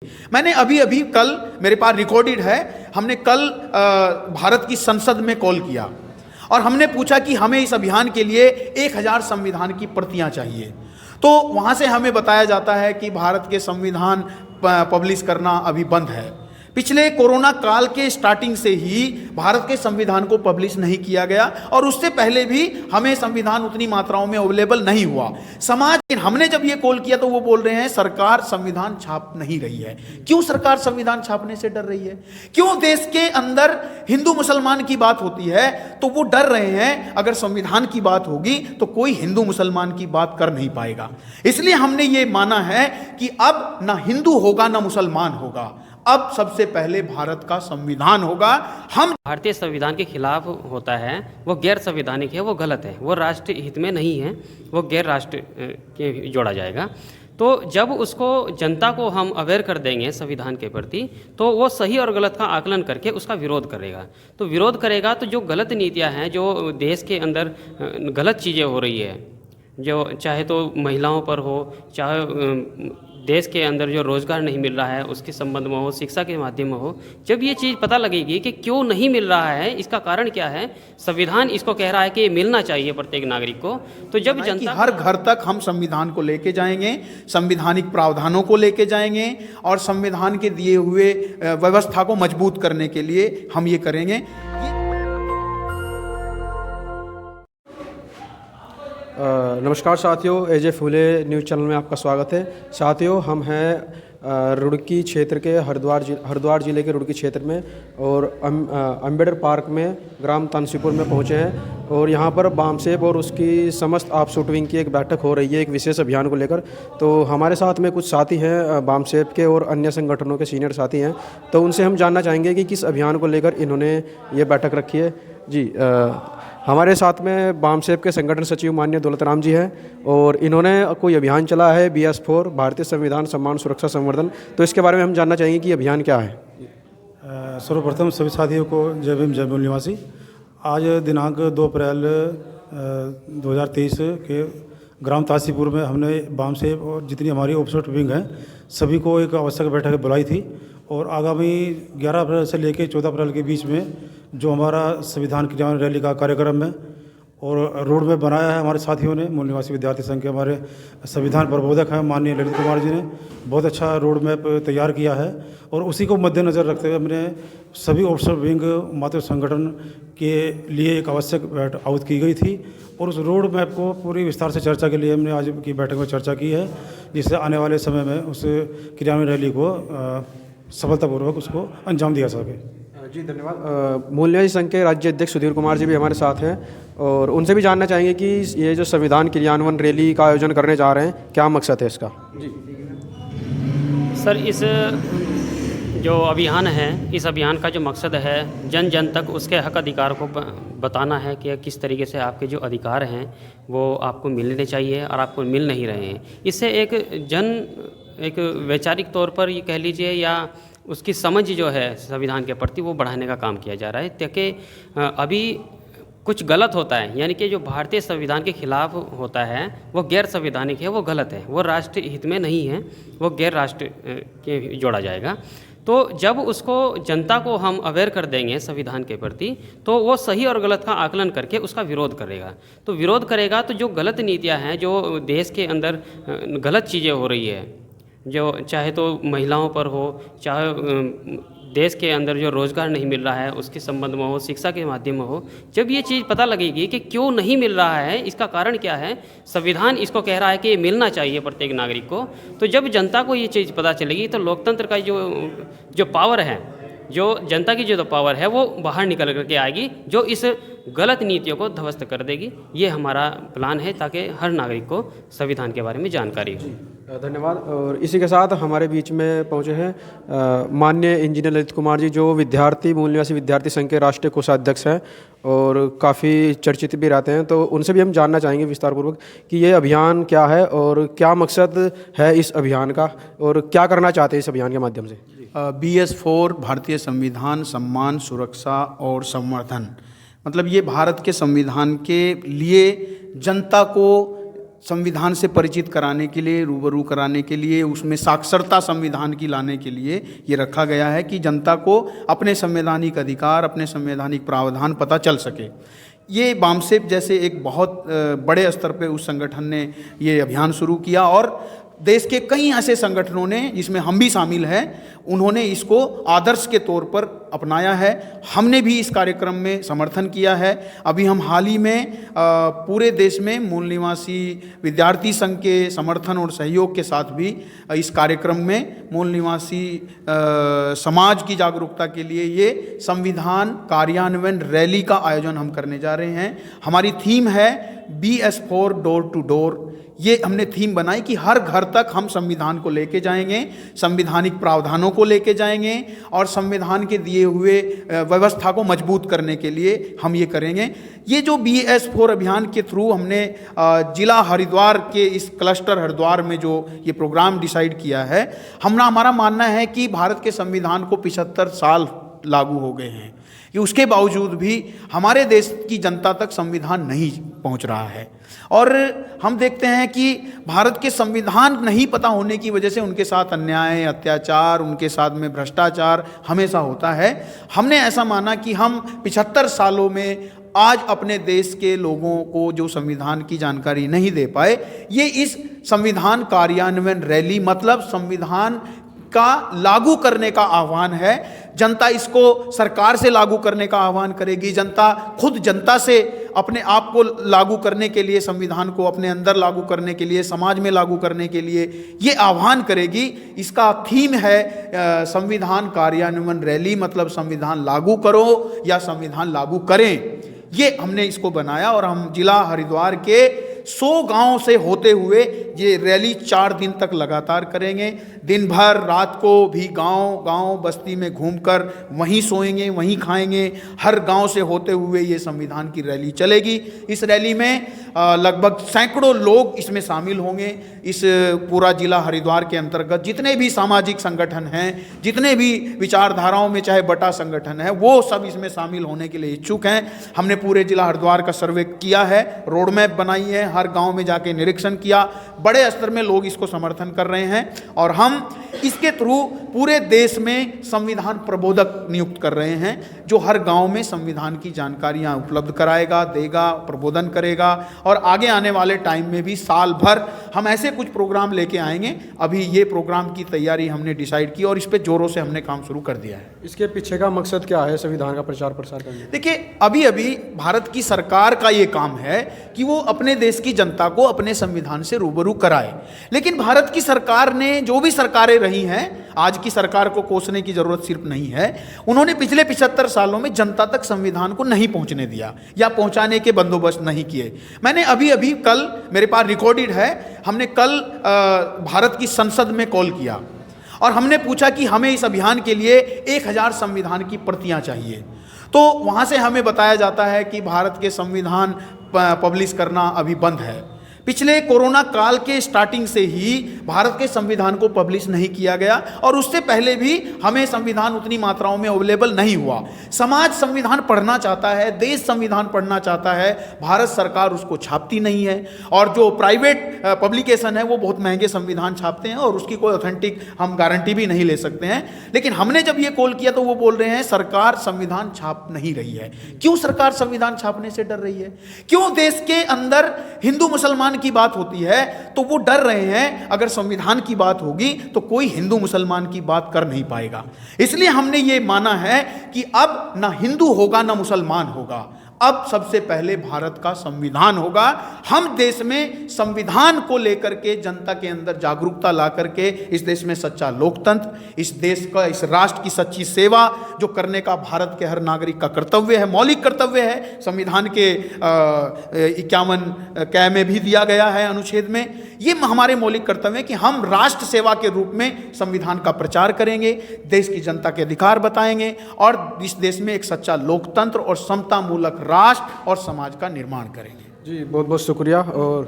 मैंने अभी अभी कल, मेरे पास रिकॉर्डेड है, हमने कल भारत की संसद में कॉल किया और हमने पूछा कि हमें इस अभियान के लिए 1000 संविधान की प्रतियां चाहिए। तो वहां से हमें बताया जाता है कि भारत के संविधान पब्लिश करना अभी बंद है। पिछले कोरोना काल के स्टार्टिंग से ही भारत के संविधान को पब्लिश नहीं किया गया और उससे पहले भी हमें संविधान उतनी मात्राओं में अवेलेबल नहीं हुआ। समाज, हमने जब ये कॉल किया तो वो बोल रहे हैं सरकार संविधान छाप नहीं रही है। क्यों सरकार संविधान छापने से डर रही है? क्यों देश के अंदर हिंदू मुसलमान की बात होती है तो वो डर रहे हैं, अगर संविधान की बात होगी तो कोई हिंदू मुसलमान की बात कर नहीं पाएगा। इसलिए हमने ये माना है कि अब ना हिंदू होगा ना मुसलमान होगा, अब सबसे पहले भारत का संविधान होगा। हम भारतीय संविधान के खिलाफ होता है, वो गैर संवैधानिक है, वो गलत है, वो राष्ट्र हित में नहीं है, वो गैर राष्ट्र के जोड़ा जाएगा। तो जब उसको जनता को हम अवेयर कर देंगे संविधान के प्रति, तो वो सही और गलत का आकलन करके उसका विरोध करेगा। तो विरोध करेगा तो जो गलत नीतियां हैं, जो देश के अंदर गलत चीज़ें हो रही है, जो चाहे तो महिलाओं पर हो, चाहे देश के अंदर जो रोज़गार नहीं मिल रहा है उसके संबंध में हो, शिक्षा के माध्यम में हो, जब ये चीज़ पता लगेगी कि क्यों नहीं मिल रहा है, इसका कारण क्या है, संविधान इसको कह रहा है कि ये मिलना चाहिए प्रत्येक नागरिक को, तो जब जनता हर घर तक हम संविधान को लेके जाएंगे, संविधानिक प्रावधानों को लेके जाएंगे और संविधान के दिए हुए व्यवस्था को मजबूत करने के लिए हम ये करेंगे। नमस्कार साथियों, एजे फूले न्यूज़ चैनल में आपका स्वागत है। साथियों, हम हैं रुड़की क्षेत्र के हरिद्वार जिले के रुड़की क्षेत्र में और अम्बेडकर पार्क में ग्राम तानसीपुर में पहुंचे हैं और यहां पर बामसेब और उसकी समस्त ऑफशूट विंग की एक बैठक हो रही है एक विशेष अभियान को लेकर। तो हमारे साथ में कुछ साथी हैं बामसेब के और अन्य संगठनों के सीनियर साथी हैं, तो उनसे हम जानना चाहेंगे कि किस अभियान को लेकर इन्होंने ये बैठक रखी है। जी, हमारे साथ में बामसेब के संगठन सचिव माननीय दौलत राम जी हैं और इन्होंने कोई अभियान चला है BS4 भारतीय संविधान सम्मान सुरक्षा संवर्धन, तो इसके बारे में हम जानना चाहेंगे कि अभियान क्या है। सर्वप्रथम सभी साथियों को जय भीम जय मूल निवासी। आज दिनांक 2 अप्रैल 2023 के ग्राम तासीपुर में हमने बामसेब और जितनी हमारी ऑफशूट विंग हैं सभी को एक आवश्यक बैठक बुलाई थी और आगामी 11 अप्रैल से लेकर 14 अप्रैल के बीच में जो हमारा संविधान क्रियान्वयन रैली का कार्यक्रम है और रोड मैप बनाया है हमारे साथियों ने, मूल निवासी विद्यार्थी संघ के हमारे संविधान प्रबोधक हैं माननीय ललित कुमार जी ने बहुत अच्छा रोड मैप तैयार किया है और उसी को मद्देनज़र रखते हुए हमने सभी ऑफशूट विंग मातृ संगठन के लिए एक आवश्यक बैठक आहुत की गई थी और उस रोड मैप को पूरी विस्तार से चर्चा के लिए हमने आज की बैठक में चर्चा की है, जिससे आने वाले समय में उस क्रियान्वयन रैली को सफलतापूर्वक उसको अंजाम दिया सके। जी धन्यवाद। मूल निवासी संघ के राज्य अध्यक्ष सुधीर कुमार जी भी हमारे साथ हैं और उनसे भी जानना चाहेंगे कि ये जो संविधान क्रियान्वयन रैली का आयोजन करने जा रहे हैं, क्या मकसद है इसका। जी सर, इस जो अभियान है, इस अभियान का जो मकसद है जन जन तक उसके हक अधिकार को बताना है कि किस तरीके से आपके जो अधिकार हैं वो आपको मिलने चाहिए और आपको मिल नहीं रहे हैं। इससे एक वैचारिक तौर पर ये कह लीजिए या उसकी समझ जो है संविधान के प्रति वो बढ़ाने का काम किया जा रहा है, ताकि अभी कुछ गलत होता है, यानी कि जो भारतीय संविधान के खिलाफ होता है वो गैर संवैधानिक है, वो गलत है, वो राष्ट्र हित में नहीं है, वो गैर राष्ट्र के जोड़ा जाएगा। तो जब उसको जनता को हम अवेयर कर देंगे संविधान के प्रति, तो वो सही और गलत का आकलन करके उसका विरोध करेगा। तो विरोध करेगा तो जो गलत नीतियां हैं, जो देश के अंदर गलत चीज़ें हो रही है, जो चाहे तो महिलाओं पर हो, चाहे देश के अंदर जो रोज़गार नहीं मिल रहा है उसके संबंध में हो, शिक्षा के माध्यम में हो, जब ये चीज़ पता लगेगी कि क्यों नहीं मिल रहा है, इसका कारण क्या है, संविधान इसको कह रहा है कि ये मिलना चाहिए प्रत्येक नागरिक को, तो जब जनता को ये चीज़ पता चलेगी तो लोकतंत्र का जो पावर है, जो जनता की जो पावर है वो बाहर निकल करके आएगी, जो इस गलत नीतियों को ध्वस्त कर देगी। ये हमारा प्लान है ताकि हर नागरिक को संविधान के बारे में जानकारी हो। धन्यवाद। और इसी के साथ हमारे बीच में पहुंचे हैं माननीय इंजीनियर ललित कुमार जी, जो मूल निवासी विद्यार्थी संघ के राष्ट्रीय कोषाध्यक्ष हैं और काफ़ी चर्चित भी रहते हैं। तो उनसे भी हम जानना चाहेंगे विस्तारपूर्वक कि ये अभियान क्या है और क्या मकसद है इस अभियान का और क्या करना चाहते हैं इस अभियान के माध्यम से। BS4 भारतीय संविधान सम्मान सुरक्षा और संवर्धन, मतलब ये भारत के संविधान के लिए जनता को संविधान से परिचित कराने के लिए, रूबरू कराने के लिए, उसमें साक्षरता संविधान की लाने के लिए ये रखा गया है कि जनता को अपने संवैधानिक अधिकार, अपने संवैधानिक प्रावधान पता चल सके। ये बामसेफ जैसे एक बहुत बड़े स्तर पे उस संगठन ने ये अभियान शुरू किया और देश के कई ऐसे संगठनों ने, जिसमें हम भी शामिल हैं, उन्होंने इसको आदर्श के तौर पर अपनाया है। हमने भी इस कार्यक्रम में समर्थन किया है। अभी हम हाल ही में पूरे देश में मूल निवासी विद्यार्थी संघ के समर्थन और सहयोग के साथ भी इस कार्यक्रम में मूल निवासी समाज की जागरूकता के लिए ये संविधान कार्यान्वयन रैली का आयोजन हम करने जा रहे हैं। हमारी थीम है BS4 डोर टू डोर। ये हमने थीम बनाई कि हर घर तक हम संविधान को लेके जाएंगे, संवैधानिक प्रावधानों को लेके जाएंगे और संविधान के दिए हुए व्यवस्था को मजबूत करने के लिए हम ये करेंगे। ये जो BS4 अभियान के थ्रू हमने जिला हरिद्वार के इस क्लस्टर हरिद्वार में जो ये प्रोग्राम डिसाइड किया है, हमारा मानना है कि भारत के संविधान को 75 साल लागू हो गए हैं कि उसके बावजूद भी हमारे देश की जनता तक संविधान नहीं पहुंच रहा है। और हम देखते हैं कि भारत के संविधान नहीं पता होने की वजह से उनके साथ अन्याय, अत्याचार, उनके साथ में भ्रष्टाचार हमेशा होता है। हमने ऐसा माना कि हम 75 सालों में आज अपने देश के लोगों को जो संविधान की जानकारी नहीं दे पाए, ये इस संविधान कार्यान्वयन रैली मतलब संविधान का लागू करने का आह्वान है। जनता इसको सरकार से लागू करने का आह्वान करेगी, जनता खुद जनता से अपने आप को लागू करने के लिए, संविधान को अपने अंदर लागू करने के लिए, समाज में लागू करने के लिए ये आह्वान करेगी। इसका थीम है संविधान कार्यान्वयन रैली मतलब संविधान लागू करो या संविधान लागू करें। ये हमने इसको बनाया और हम जिला हरिद्वार के 100 गांव से होते हुए ये रैली 4 दिन तक लगातार करेंगे। दिन भर रात को भी गांव बस्ती में घूमकर वहीं सोएंगे, वहीं खाएंगे। हर गांव से होते हुए ये संविधान की रैली चलेगी। इस रैली में लगभग सैकड़ों लोग इसमें शामिल होंगे। इस पूरा जिला हरिद्वार के अंतर्गत जितने भी सामाजिक संगठन हैं, जितने भी विचारधाराओं में चाहे बटा संगठन है, वो सब इसमें शामिल होने के लिए इच्छुक हैं। हमने पूरे जिला हरिद्वार का सर्वे किया है, रोड मैप बनाई है, हर गांव में जाके निरीक्षण किया। बड़े स्तर में लोग इसको समर्थन कर रहे हैं और हम इसके थ्रू पूरे देश में संविधान प्रबोधक नियुक्त कर रहे हैं जो हर गांव में संविधान की जानकारियां उपलब्ध कराएगा, देगा, प्रबोधन करेगा। और आगे आने वाले टाइम में भी साल भर हम ऐसे कुछ प्रोग्राम लेके आएंगे। अभी ये प्रोग्राम की तैयारी हमने डिसाइड की और इस पे जोरों से हमने काम शुरू कर दिया है। इसके पीछे का मकसद क्या है संविधान का प्रचार प्रसार करने? देखिए, अभी भारत की सरकार का ये काम है कि वो अपने देश की जनता को अपने संविधान से रूबरू कराए। लेकिन भारत की सरकार ने, जो भी सरकारें रही हैं, आज की सरकार को कोसने की जरूरत सिर्फ नहीं है, उन्होंने पिछले 75 सालों में जनता तक संविधान को नहीं पहुंचने दिया या पहुंचाने के बंदोबस्त नहीं किए। मैंने अभी कल, मेरे पास रिकॉर्डेड है, हमने कल भारत की संसद में कॉल किया और हमने पूछा कि हमें इस अभियान के लिए 1000 संविधान की प्रतियां चाहिए। तो वहां से हमें बताया जाता है कि भारत के संविधान पब्लिश करना अभी बंद है। पिछले कोरोना काल के स्टार्टिंग से ही भारत के संविधान को पब्लिश नहीं किया गया और उससे पहले भी हमें संविधान उतनी मात्राओं में अवेलेबल नहीं हुआ। समाज संविधान पढ़ना चाहता है, देश संविधान पढ़ना चाहता है, भारत सरकार उसको छापती नहीं है। और जो प्राइवेट पब्लिकेशन है वो बहुत महंगे संविधान छापते हैं और उसकी कोई ऑथेंटिक हम गारंटी भी नहीं ले सकते हैं। लेकिन हमने जब ये कॉल किया तो वो बोल रहे हैं सरकार संविधान छाप नहीं रही है। क्यों सरकार संविधान छापने से डर रही है? क्यों देश के अंदर हिंदू मुसलमान की बात होती है तो वो डर रहे हैं, अगर संविधान की बात होगी तो कोई हिंदू मुसलमान की बात कर नहीं पाएगा। इसलिए हमने ये माना है कि अब ना हिंदू होगा ना मुसलमान होगा, अब सबसे पहले भारत का संविधान होगा। हम देश में संविधान को लेकर के जनता के अंदर जागरूकता ला करके इस देश में सच्चा लोकतंत्र, इस देश का, इस राष्ट्र की सच्ची सेवा जो करने का भारत के हर नागरिक का कर्तव्य है, मौलिक कर्तव्य है। संविधान के 51 क में भी दिया गया है अनुच्छेद में। ये हमारे मौलिक कर्तव्य है कि हम राष्ट्र सेवा के रूप में संविधान का प्रचार करेंगे, देश की जनता के अधिकार बताएंगे और इस देश में एक सच्चा लोकतंत्र और समता मूलक राष्ट्र और समाज का निर्माण करेंगे। जी, बहुत बहुत शुक्रिया और